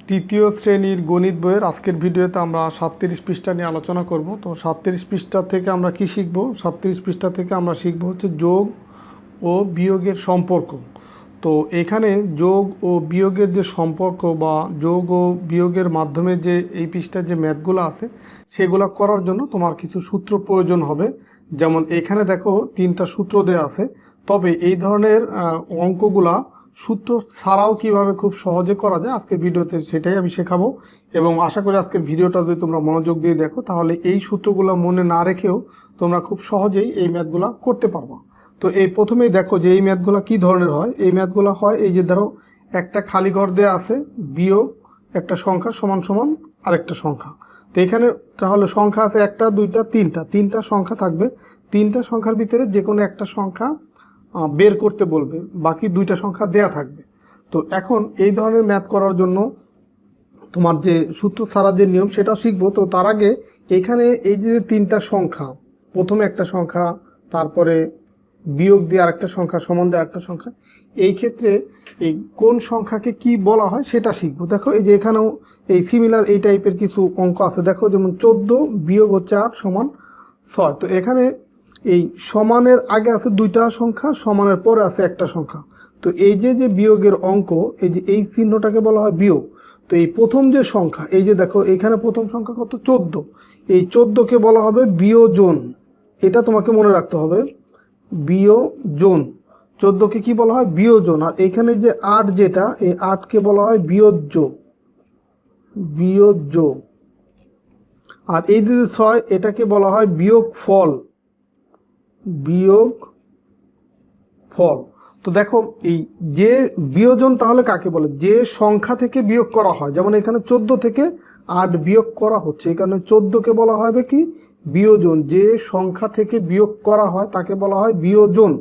তৃতীয় শ্রেণীর গণিত বইয়ের আজকের ভিডিওতে আমরা 37 পৃষ্ঠা নিয়ে আলোচনা করব। তো 37 পৃষ্ঠা থেকে আমরা কি শিখব? 37 পৃষ্ঠা থেকে আমরা শিখব হচ্ছে যোগ ও বিয়োগের সম্পর্ক। তো এখানে যোগ ও বিয়োগের যে সম্পর্ক বা যোগ ও বিয়োগের মাধ্যমে যে এই পৃষ্ঠার যে ম্যাথগুলো আছে সেগুলো করার জন্য তোমার কিছু সূত্র প্রয়োজন হবে। যেমন এখানে দেখো 3টা সূত্র দেওয়া আছে, তবে এই ধরনের অঙ্কগুলা সূত্র ছাড়াও কিভাবে খুব সহজে করা যায় আজকের ভিডিওতে সেটাই আমি শেখাবো। এবং আশা করি আজকের ভিডিওটা যদি তোমরা মনোযোগ দিয়ে দেখো তাহলে এই সূত্রগুলো মনে না রেখেও তোমরা খুব সহজেই এই ম্যাথগুলো করতে পারবা। তো এই প্রথমেই দেখো যে এই ম্যাথগুলো কী ধরনের হয়। এই ম্যাথগুলো হয় এই যে ধরো একটা খালি ঘর দেওয়া আছে, বিয়োগ একটা সংখ্যা সমান সমান আরেকটা সংখ্যা। তো এখানে তাহলে সংখ্যা আছে 1 2 3টা সংখ্যা থাকবে। 3টা সংখ্যার ভিতরে যে কোনো একটা সংখ্যা বের করতে বলবে, বাকি 2টা সংখ্যা দেয়া থাকবে। তো এখন এই ধরনের ম্যাথ করার জন্য তোমার যে সূত্র ছাড়ার যে নিয়ম সেটাও শিখবো। তো তার আগে এখানে এই যে 3টা সংখ্যা, প্রথমে একটা সংখ্যা, তারপরে বিয়োগ দিয়ে আরেকটা সংখ্যা, সমান দিয়ে আরেকটা সংখ্যা, এই ক্ষেত্রে এই কোন সংখ্যাকে কি বলা হয় সেটা শিখবো। দেখো এই যে এখানেও এই সিমিলার এই টাইপের কিছু অঙ্ক আছে। দেখো যেমন 14 বিয়োগ হচ্ছে 8 সমান 6। তো এখানে এই সমানের আগে আছে 2টা সংখ্যা, সমানের পরে আছে একটা সংখ্যা। তো এই যে যে বিয়োগের অঙ্ক, এই যে এই চিহ্নটাকে বলা হয় বিয়োগ। তো এই প্রথম যে সংখ্যা, এই যে দেখো এখানে প্রথম সংখ্যা কত? 14। এই 14কে বলা হবে বিয়োজন। এটা তোমাকে মনে রাখতে হবে, বিয়োজন। 14কে কি বলা হয়? বিয়োজন। আর এখানে যে 8 যেটা, এই 8কে বলা হয় বিয়োজ্য, বিয়োজ্য। আর এই যে 6 এটাকে বলা হয় বিয়োগ ফল, বিয়োগ ফল। তো দেখো এই যে বিয়োজন তাহলে কাকে বলে? যে সংখ্যা থেকে বিয়োগ করা হয়। যেমন এখানে 14 থেকে 8 বিয়োগ করা হচ্ছে, এই কারণে 14কে বলা হবে কি? বিয়োজন। যে সংখ্যা থেকে বিয়োগ করা হয় তাকে বলা হয় বিয়োজন।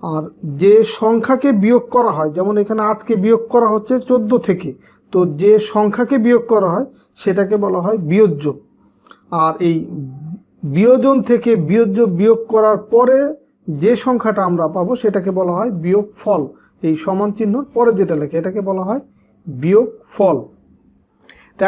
আর যে সংখ্যাকে বিয়োগ করা হয়, যেমন এখানে 8কে বিয়োগ করা হচ্ছে 14 থেকে, তো যে সংখ্যাকে বিয়োগ করা হয় সেটাকে বলা হয় বিয়োজ্য। আর এই বিয়োজন থেকে বিয়োজ্য বিয়োগ করার পরে যে সংখ্যাটা আমরা পাবো সেটাকে বলা হয় বিয়োগ ফল। এই সমান চিহ্নর পরে যেটা লেখে এটাকে বলা হয় বিয়োগ ফল।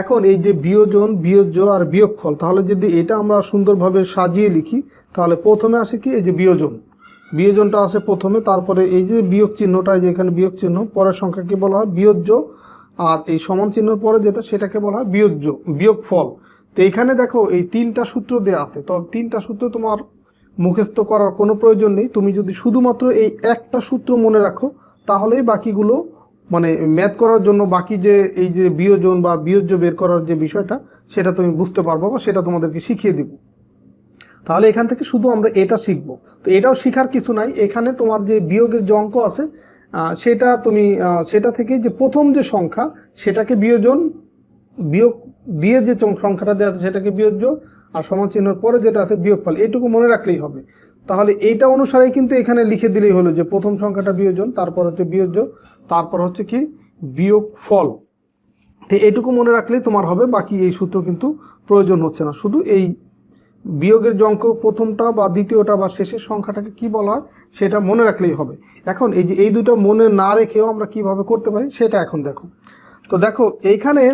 এখন এই যে বিয়োজন, বিয়োজ্য আর বিয়োগ ফল, তাহলে যদি এটা আমরা সুন্দরভাবে সাজিয়ে লিখি তাহলে প্রথমে আসে কি? এই যে বিয়োজন, বিয়োজনটা আসে প্রথমে, তারপরে এই যে বিয়োগ চিহ্নটা, যে এখানে বিয়োগ চিহ্ন, পরের সংখ্যাকে বলা হয় বিয়োজ্য, আর এই সমান চিহ্নের পরে যেটা সেটাকে বলা হয় বিয়োজ্য, বিয়োগ ফল। তো এইখানে দেখো এই 3টা সূত্র দেওয়া আছে। তো 3টা সূত্র তোমার মুখস্থ করার কোনো প্রয়োজন নেই। তুমি যদি শুধুমাত্র এই একটা সূত্র মনে রাখো তাহলেই বাকিগুলো মানে ম্যাথ করার জন্য বাকি যে এই যে বিয়োজন বা বিয়োজ্য বের করার যে বিষয়টা সেটা তুমি বুঝতে পারবো বা সেটা তোমাদেরকে শিখিয়ে দিব। তাহলে এখান থেকে শুধু আমরা এটা শিখবো। তো এটাও শেখার কিছু নাই। এখানে তোমার যে বিয়োগের যে অঙ্ক আছে সেটা তুমি সেটা থেকে যে প্রথম যে সংখ্যা সেটাকে বিয়োজন, বিয়োগ দিয়ে যে সংখ্যাটা দেওয়া আছে সেটাকে বিয়োজ্য, আর সমান চিহ্নের পরে যেটা আছে বিয়োগফল, এইটুকু মনে রাখলেই হবে। তাহলে এইটা অনুসারেই কিন্তু এখানে লিখে দিলেই হলো যে প্রথম সংখ্যাটা বিয়োজন, তারপর হচ্ছে বিয়োজ্য, তারপর হচ্ছে কি? বিয়োগফল। তো এইটুকু মনে রাখলেই তোমার হবে, বাকি এই সূত্র কিন্তু প্রয়োজন হচ্ছে না। শুধু এই বিয়োগের যে অঙ্ক প্রথমটা বা দ্বিতীয়টা বা শেষের সংখ্যাটাকে কি বলা হয় সেটা মনে রাখলেই হবে। এখন এই যে এই দুটো মনে না রেখেও আমরা কিভাবে করতে পারি সেটা এখন দেখো। তো দেখো এইখানে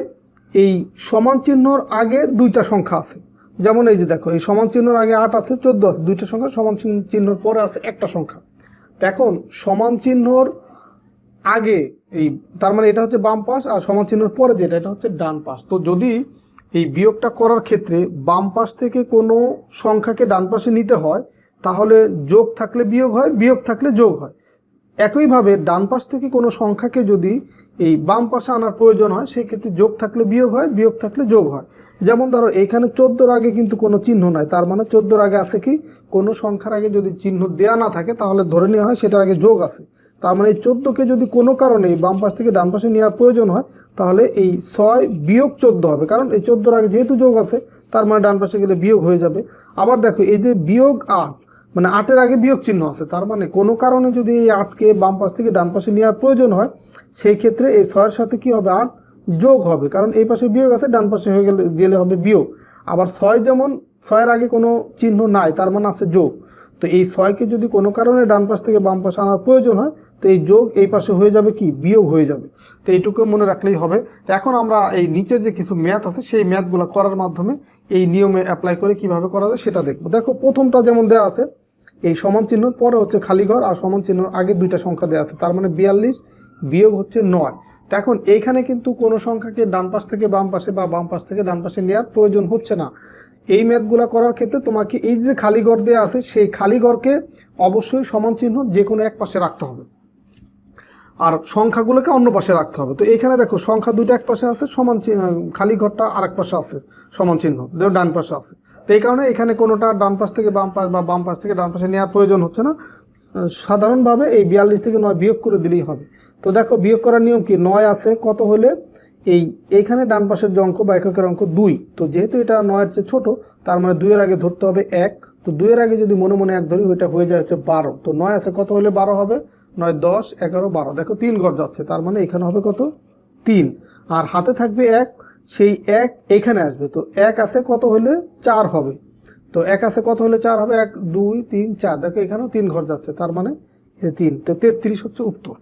এই সমান চিহ্নর আগে 2টা সংখ্যা আছে। যেমন এই যে দেখো এই সমান চিহ্নর আগে 8 আছে, 14 আছে, 2টা সংখ্যা, সমান চিহ্নর পরে আছে একটা সংখ্যা। এখন সমান চিহ্নর আগে এই, তার মানে এটা হচ্ছে বাম পাশ, আর সমান চিহ্নর পরে যেটা এটা হচ্ছে ডান পাশ। তো যদি এই বিয়োগটা করার ক্ষেত্রে বাম পাশ থেকে কোনো সংখ্যাকে ডান পাশে নিতে হয় তাহলে যোগ থাকলে বিয়োগ হয়, বিয়োগ থাকলে যোগ হয়। একইভাবে ডান পাশ থেকে কোনো সংখ্যাকে যদি এই বাম পাশে আনার প্রয়োজন হয় সেক্ষেত্রে যোগ থাকলে বিয়োগ হয়, বিয়োগ থাকলে যোগ হয়। যেমন ধরো এইখানে 14-র আগে কিন্তু কোনো চিহ্ন নাই, তার মানে 14-র আগে আছে কি? কোনো সংখ্যার আগে যদি চিহ্ন দেয়া না থাকে তাহলে ধরে নেওয়া হয় সেটার আগে যোগ আছে। তার মানে এই 14কে যদি কোনো কারণে বাম পাশ থেকে ডান পাশে নেওয়ার প্রয়োজন হয় তাহলে এই 6 বিয়োগ 14 হবে, কারণ এই 14-র আগে যেহেতু যোগ আছে তার মানে ডান পাশে গেলে বিয়োগ হয়ে যাবে। আবার দেখো এই যে বিয়োগ 8, মানে 8-এর আগে বিয়োগ চিহ্ন আছে, তার মানে কোনো কারণে যদি এই 8কে বাম পাশ থেকে ডান পাশে নেওয়ার প্রয়োজন হয় সেই ক্ষেত্রে এই 6-এর সাথে কি হবে? 8 যোগ হবে, কারণ এই পাশে বিয়োগ আছে, ডান পাশে হয়ে গেলে হবে বিয়োগ। আবার 6 যেমন 6-এর আগে কোনো চিহ্ন নাই, তার মানে আছে যোগ। তো এই 6কে যদি কোনো কারণে ডান পাশ থেকে বাম পাশে আনার প্রয়োজন হয় তো এই যোগ এই পাশে হয়ে যাবে কি বিয়োগ হয়ে যাবে। তো এইটুকু মনে রাখলেই হবে। এখন আমরা এই নিচের যে কিছু ম্যাথ আছে সেই ম্যাথগুলো করার মাধ্যমে এই নিয়মে অ্যাপ্লাই করে কিভাবে করা যায় সেটা দেখবো। দেখো প্রথমটা যেমন দেওয়া আছে এই সমান চিহ্ন পরে হচ্ছে খালি ঘর আর সমান চিহ্ন আগে দুইটা সংখ্যা দেওয়া আছে, তার মানে 42 বিয়োগ হচ্ছে 9। তো এখন এইখানে কিন্তু কোনো সংখ্যাকে ডান পাশ থেকে বাম পাশে বা বাম পাশ থেকে ডান পাশে নেওয়ার প্রয়োজন হচ্ছে না। এই ম্যাথগুলো করার ক্ষেত্রে তোমাকে এই যে খালি ঘর দেওয়া আছে সেই খালি ঘরকে অবশ্যই সমান চিহ্ন যে কোনো এক পাশে রাখতে হবে আর সংখ্যাগুলোকে অন্য পাশে রাখতে হবে। তো এখানে দেখো সংখ্যা দুইটা এক পাশে আছে, সমান খালি ঘরটা আরেক পাশে আছে সমান চিহ্ন ডান পাশে আছে। তো এই কারণে এখানে কোনোটা ডান পাশ থেকে বাম পাশ বা বাম পাশ থেকে ডান পাশে নেওয়ার প্রয়োজন হচ্ছে না। সাধারণভাবে এই 42 থেকে 9 বিয়োগ করে দিলেই হবে। তো দেখো বিয়োগ করার নিয়ম কি, 9 আছে কত হলে এইখানে ডান পাশের যে অঙ্ক বা এককের অঙ্ক 2, তো যেহেতু এটা 9-এর চেয়ে ছোটো তার মানে 2-এর আগে ধরতে হবে 1। তো 2-এর আগে যদি মনে মনে 1 ধরি ওইটা হয়ে যায় হচ্ছে 12। তো 9 আছে কত হলে 12 হবে, 9 10 11 12, দেখো 3 ঘর যাচ্ছে, তার মানে এখানে হবে কত 3। আর হাতে থাকবে 1, সেই 1 এখানে আসবে। তো 1 আছে কত হলে 4 হবে, তো 1 আছে কত হলে 4 হবে, 1 2 3 4, দেখো এখানেও 3 ঘর যাচ্ছে, তার মানে 3। তো 33 হচ্ছে উত্তর।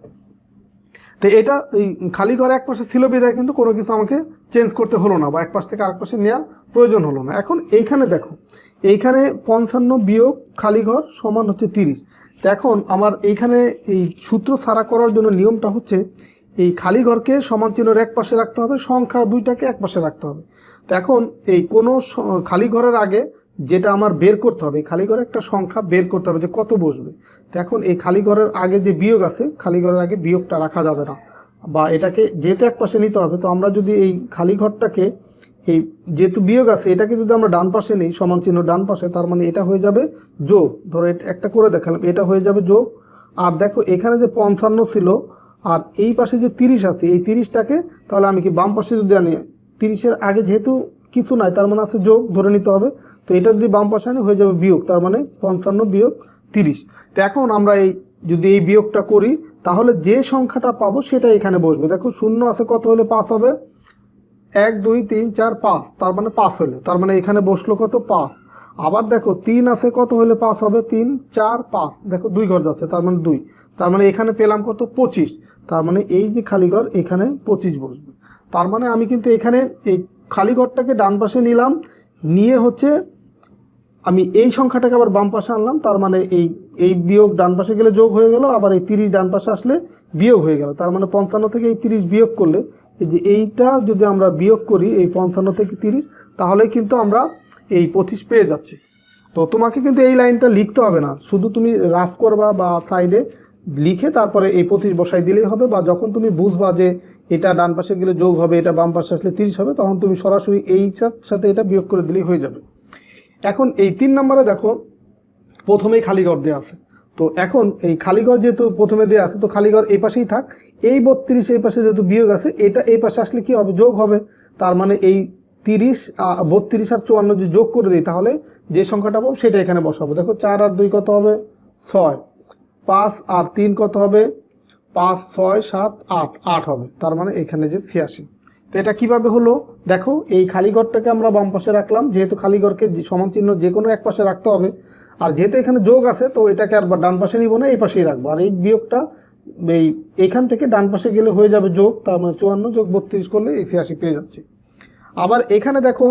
তো এটা এই খালি ঘর এক পাশে ছিল বিধায় কিন্তু কোনো কিছু আমাকে চেঞ্জ করতে হলো না বা এক পাশ থেকে আরেক পাশে নেওয়ার প্রয়োজন হলো না। এখন এইখানে দেখো এইখানে 55 বিয়োগ খালি ঘর সমান হচ্ছে 30। তো এখন আমার এইখানে এই সূত্র ছাড়া করার জন্য নিয়মটা হচ্ছে এই খালি ঘরকে সমান চিহ্নের এক পাশে রাখতে হবে, সংখ্যা দুইটাকে এক পাশে রাখতে হবে। তো এখন এই কোনো খালি ঘরের আগে যেটা আমার বের করতে হবে, খালি ঘরে একটা সংখ্যা বের করতে হবে যে কত বসবে। তো এখন এই খালি ঘরের আগে যে বিয়োগ আছে, খালি ঘরের আগে বিয়োগটা রাখা যাবে না বা এটাকে যেহেতু এক পাশে নিতে হবে। তো আমরা যদি এই খালি ঘরটাকে এই যেহেতু বিয়োগ আছে এটাকে যদি আমরা ডান পাশে নিই সমান চিহ্ন ডান পাশে, তার মানে এটা হয়ে যাবে যোগ। ধরো একটা করে দেখালাম, এটা হয়ে যাবে যোগ। আর দেখো এখানে যে 55 ছিল আর এই পাশে যে 30 আছে, এই 30টাকে তাহলে আমি কি বাম পাশে যদি আনি 30-এর আগে যেহেতু কিছু নাই তার মানে আছে যোগ ধরে নিতে হবে। তো এটা যদি বাম পাশে আনি হয়ে যাবে বিয়োগ, তার মানে 55 বিয়োগ 30। তো এখন আমরা যদি এই বিয়োগটা করি তাহলে যে সংখ্যাটা পাবো সেটা এখানে বসবে। দেখো 0 আছে কত হলে 5 হবে, 1 2 3 4 5, তার মানে 5 হলে, তার মানে এখানে বসলো কত 5। আবার দেখো 3 আছে কত হলে 5 হবে, 3 4 5, দেখো 2 ঘর যাচ্ছে, তার মানে 2, তার মানে এখানে পেলাম কত 25। তার মানে এই যে খালি ঘর এখানে 25 বসবে। তার মানে আমি কিন্তু এখানে এই খালি ঘরটাকে ডান পাশে নিলাম, নিয়ে হচ্ছে আমি এই সংখ্যাটাকে আবার বাম পাশে আনলাম, তার মানে এই বিয়োগ ডান পাশে গেলে যোগ হয়ে গেল, আবার এই 30 ডান পাশে আসলে বিয়োগ হয়ে গেল। তার মানে 55 থেকে এই 30 বিয়োগ করলে এই যে এইটা যদি আমরা বিয়োগ করি এই 55 থেকে 30, তাহলে কিন্তু আমরা এই 25 পেয়ে যাচ্ছি। তো তোমাকে কিন্তু এই লাইনটা লিখতে হবে না, শুধু তুমি রাফ করবা বা সাইডে লিখে তারপরে এই 25 বসাই দিলেই হবে। বা যখন তুমি বুঝবা যে এটা ডান পাশে গেলে যোগ হবে, এটা বাম পাশে আসলে 30 হবে, তখন তুমি সরাসরি এইটার সাথে এটা বিয়োগ করে দিলেই হয়ে যাবে। এখন এই 3 নম্বরে দেখো প্রথমেই খালি ঘর দেওয়া আছে। তো এখন এই খালি ঘর যেহেতু প্রথমে দেওয়া আছে, তো খালি ঘর এই পাশেই থাক। এই 32 এই পাশে যেহেতু বিয়োগ আছে, এটা এই পাশে আসলে কি হবে যোগ হবে। তার মানে এই 30 32 আর 54 যদি যোগ করে দিই তাহলে যে সংখ্যাটা পাবো সেটা এখানে বসাবো। দেখো 4 আর 2 কত হবে 6, 5 আর 3 কত হবে 5 6 7 8, 8 হবে, তার মানে এখানে যে 86। তো এটা কিভাবে হলো দেখো, এই খালি ঘরটাকে আমরা বাম পাশে রাখলাম, যেহেতু খালি ঘরকে সমান চিহ্ন যে কোনো এক পাশে রাখতে হবে। আর যেহেতু এখানে যোগ আছে তো এটাকে আর ডান পাশে নিব না, এই পাশেই রাখবো। আর এই বিয়োগটা এইখান থেকে ডান পাশে গেলে হয়ে যাবে যোগ, তার মানে 54 যোগ 32 করলে এই 86 পেয়ে যাচ্ছে। আবার এখানে দেখো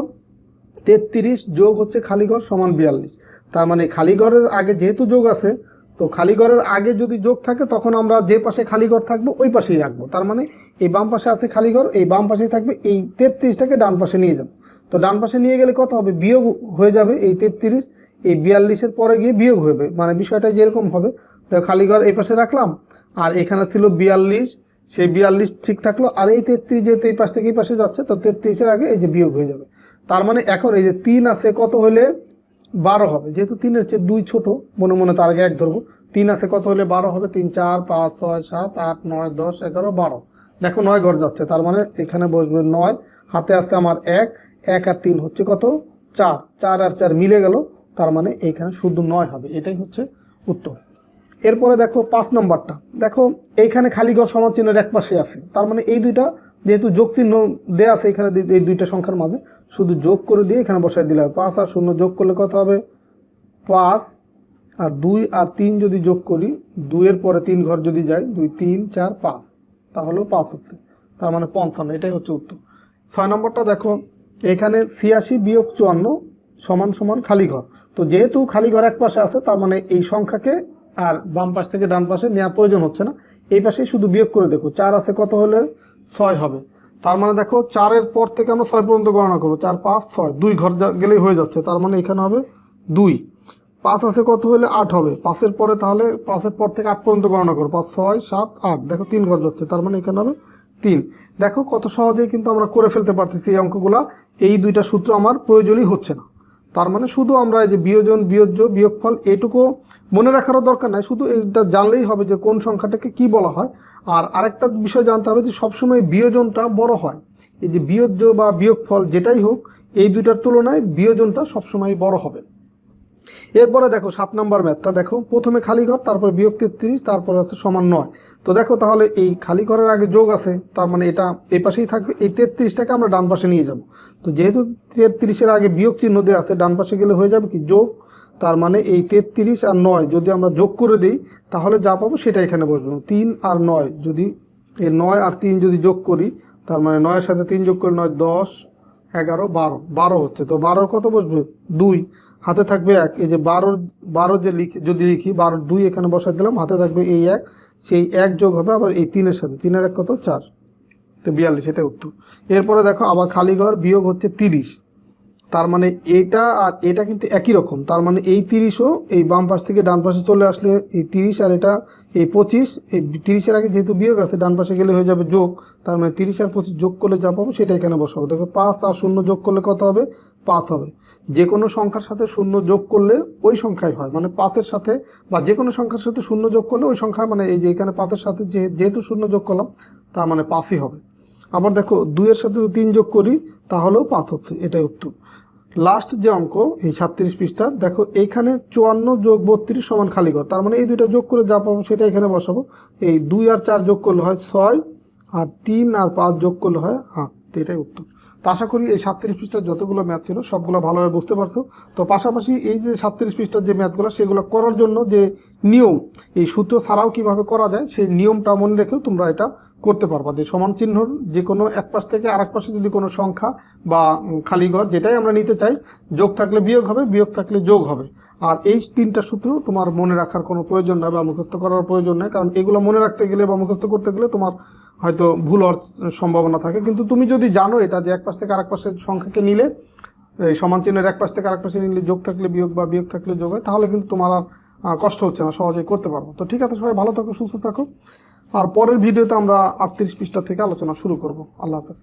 33 যোগ হচ্ছে খালি ঘর সমান 42, তার মানে খালি ঘরের আগে যেহেতু যোগ আছে, তো খালি ঘরের আগে যদি যোগ থাকে তখন আমরা যে পাশে খালি ঘর থাকবো ওই পাশেই রাখবো। তার মানে এই বাম পাশে আছে খালি ঘর, এই বাম পাশেই থাকবে, এই 33টাকে ডান পাশে নিয়ে যাবো। তো ডান পাশে নিয়ে গেলে কত হবে বিয়োগ হয়ে যাবে, এই 33 এই 42-এর পরে গিয়ে বিয়োগ হবে, মানে বিষয়টা যেরকম হবে। তো খালি ঘর এই পাশে রাখলাম আর এখানে ছিল 42, সেই 42 ঠিক থাকলো। আর এই 33 যেহেতু এই পাশ থেকে এই পাশে যাচ্ছে, তো 33-এর আগে এই যে বিয়োগ হয়ে যাবে। তার মানে এখন এই যে 3 আছে কত হলে 12 হবে, যেহেতু 3-এর চেয়ে 2 ছোট, মনে মনে তার আগে 1 ধরবো। 3 আছে কত হলে 12 হবে, 3 4 5 6 7 8 9 10 11 12, দেখো 9 ঘর যাচ্ছে, তার মানে এখানে বসবে 9। হাতে আছে আমার 1 1 আর 3 হচ্ছে কত 4, 4 আর 4 মিলে গেল, তার মানে এখানে শুধু 9 হবে। এটাই হচ্ছে উত্তর। এরপরে দেখো 5 নম্বরটা, দেখো এইখানে খালি ঘর সমান চিহ্নের এক পাশে আছে, তার মানে এই দুইটা যেহেতু যোগ চিহ্ন দেওয়া আছে এখানে এই দুইটা সংখ্যার মাঝে, শুধু যোগ করে দিয়ে এখানে বসাই দিলে হবে। 5 আর 0 যোগ করলে কত হবে 5, আর 2 আর 3 যদি যোগ করি, 2 এর পরে 3 ঘর যদি যায়, 2 3 4 5, তাহলেও 5 হচ্ছে, তার মানে 55, এটাই হচ্ছে উত্তর। 6 নম্বরটা দেখো, এখানে 86 বিয়োগ 54 সমান সমান খালি ঘর। তো যেহেতু খালি ঘর এক পাশে আছে, তার মানে এই সংখ্যাকে আর বাম পাশ থেকে ডান পাশে নেওয়ার প্রয়োজন হচ্ছে না, এই পাশেই শুধু বিয়োগ করে দেখো। 4 আছে কত হলে 6 হবে, তার মানে দেখো 4-এর পর থেকে আমরা 6 পর্যন্ত গণনা করবো। 4 5 6, 2 ঘর গেলেই হয়ে যাচ্ছে, তার মানে এখানে হবে 2। 5 আছে কত হলে 8 হবে, 5-এর পরে তাহলে 5-এর পর থেকে 8 পর্যন্ত গণনা করো। 5 6 7 8, দেখো 3 ঘর যাচ্ছে, তার মানে এখানে হবে 3। দেখো কত সহজেই কিন্তু আমরা করে ফেলতে পারতেছি এই অঙ্কগুলা। এই দুইটা সূত্র আমার প্রয়োজনই হচ্ছে না। তার মানে শুধু আমরা এই যে বিয়োজন, বিয়োজ্য, বিয়োগফল এটুকু মনে রাখারও দরকার নাই, শুধু এটা জানলেই হবে যে কোন সংখ্যাটাকে কি বলা হয়। আর আরেকটা বিষয় জানতে হবে যে সবসময় বিয়োজনটা বড় হয়। এই যে বিয়োজ্য বা বিয়োগফল যেটাই হোক, এই দুইটার তুলনায় বিয়োজনটা সবসময় বড় হবে। এরপরে দেখো 7 নম্বর ম্যাথটা দেখো, প্রথমে খালি ঘর, তারপর বিয়োগ 33, তারপর আছে সমান 9। তো দেখো তাহলে এই খালি ঘরের আগে যোগ আছে, তার মানে এটা এই পাশেই থাকবে। এই 33টাকে আমরা ডান পাশে নিয়ে যাব। তো যেহেতু 33-এর আগে বিয়োগ চিহ্ন দেওয়া আছে, ডান পাশে গেলে হয়ে যাবে কি যোগ। তার মানে এই 33 আর 9 যদি আমরা যোগ করে দিই, তাহলে যা পাবো সেটা এখানে বসবে। 3 আর 9 যদি, এই 9 আর 3 যদি যোগ করি, তার মানে 9-এর সাথে 3 যোগ করে 9 10 11 12, 12 হচ্ছে। তো 12 কত বসবে 2, হাতে থাকবে 1। এই যে 12 যে যদি লিখি 12 2 এখানে বসাই দিলাম, হাতে থাকবে এই 1, সেই 1 যোগ হবে আবার এই 3-এর সাথে, 3 আর 1 কত 4, তো 42, এটা উত্তর। এরপরে দেখো আবার খালি ঘর বিয়োগ হচ্ছে 30, তার মানে এটা আর এটা কিন্তু একই রকম। তার মানে এই 30ও এই বাম পাশ থেকে ডান পাশে চলে আসলে এই 30 আর এটা এই 25, এই 30-এর আগে যেহেতু বিয়োগ আছে, ডান পাশে গেলে হয়ে যাবে যোগ। তার মানে 30 আর 25 যোগ করলে যা পাবো সেটা এখানে বসাবো। দেখো 5 আর 0 যোগ করলে কত হবে 5 হবে। যে কোনো সংখ্যার সাথে 0 যোগ করলে ওই সংখ্যাই হয়, মানে 5-এর সাথে বা যে কোনো সংখ্যার সাথে 0 যোগ করলে ওই সংখ্যা, মানে এই যে এখানে 5-এর সাথে যেহেতু 0 যোগ করলাম, তার মানে 5ই হবে। আবার দেখো 2-এর সাথে 3 যোগ করি, তাহলেও 5 হচ্ছে, এটাই উত্তর। লাস্ট যে অঙ্ক এই 37 পৃষ্ঠার দেখো, এইখানে 54 যোগ 32 সমান খালি ঘর। তার মানে এই দুইটা যোগ করে যা পাবো সেটা এখানে বসাবো। এই 2 আর 4 যোগ করলে হয় 6, আর 3 আর 5 যোগ করলে হয় 8, তো এটাই উত্তর। তো আশা করি এই 37 পৃষ্ঠার যতগুলো ম্যাথ ছিল সবগুলো ভালোভাবে বুঝতে পারছো। তো পাশাপাশি এই যে 37 পৃষ্ঠার যে ম্যাথগুলো, সেগুলো করার জন্য যে নিয়ম, এই সূত্র ছাড়াও কিভাবে করা যায় সেই নিয়মটা মনে রেখেও তোমরা এটা করতে পারবা। যে সমান চিহ্নর যে কোনো এক পাশ থেকে আরেক পাশে যদি কোনো সংখ্যা বা খালি ঘর যেটাই আমরা নিতে চাই, যোগ থাকলে বিয়োগ হবে, বিয়োগ থাকলে যোগ হবে। আর এই 3টা সূত্র তোমার মনে রাখার কোনো প্রয়োজন নাই বা মুখস্থ করার প্রয়োজন নাই, কারণ এগুলো মনে রাখতে গেলে বা মুখস্থ করতে গেলে তোমার হয়তো ভুল হওয়ার সম্ভাবনা থাকে। কিন্তু তুমি যদি জানো এটা যে এক পাশ থেকে আরেক পাশের সংখ্যাকে নিলে, এই সমান চিহ্নের এক পাশ থেকে আরেক পাশে নিলে যোগ থাকলে বিয়োগ বা বিয়োগ থাকলে যোগ হয়, তাহলে কিন্তু তোমার আর কষ্ট হচ্ছে না, সহজেই করতে পারবো। তো ঠিক আছে, সবাই ভালো থাকো, সুস্থ থাকো। আর পরের ভিডিওতে আমরা 38 পৃষ্ঠা থেকে আলোচনা শুরু করব। আল্লাহ হাফেজ।